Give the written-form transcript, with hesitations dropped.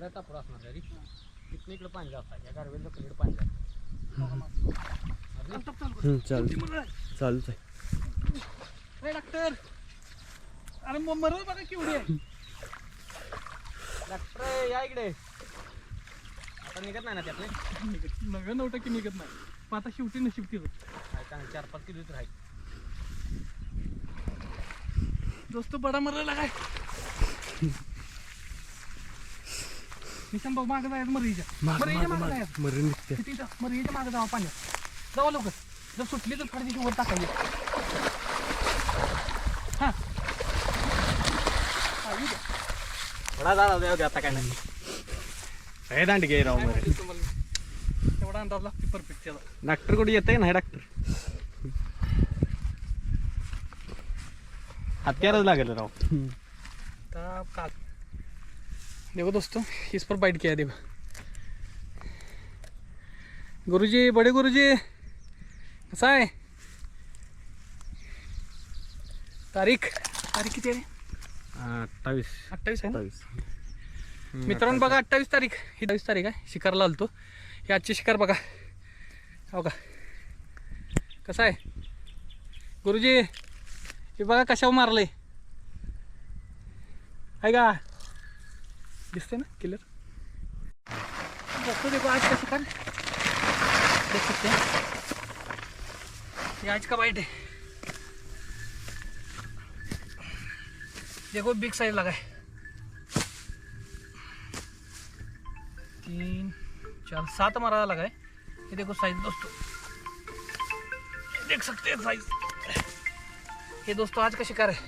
बऱ्याच तापड असणार तरी तिथनं इकडे पाणी जातात या गारवेल इकडे पाणी जातं. चालूच आहे. डॉक्टर अरे मरल बघा केवढी आहे. डॉक्टर या इकडे. आता निघत नाही ना त्यातले 99% निघत नाही. पण आता शेवटी नशीब केलं. 4-5 किलो तर आहे. दोस्त बडा मरला काय निशान भाऊ मागं जायचं मरीच्या मागं जायचं. मरीच्या मागं जावा पाण्यात जावा लवकर. जर सुटली तर थोडी वर टाकायची. हा थोडा झाला होता आता काय नाही. हे दांडी घे राव मरे. तेवढा अंदाज लागते परफेक्ट त्याला. डॉक्टर कुठे येत नाही डॉक्टर. हत्यारच लागेल राव. देखो दोस्तों इस पर बाइट किया देखो. गुरुजी बड़े गुरुजी कसा आहे. तारीख किती आहे. 28 आहे ना. मित्रांनो बघा 28 तारीख ही 22 तारीख आहे. शिकारला आलतो. ही आजची शिकार बघा. हो का कसं आहे गुरुजी. हे बघा कशावर मारलंय आहे का दिसते ना किलर. दोस्तों देखो आज का शिकार देख सकते हैं. ये आज का बाइट है. देखो बिग साइज लगा है. 3 4 7 मारा लगा है. ये देखो साइज दोस्तों देख सकते हैं साइज. ये दोस्तों आज का शिकार है.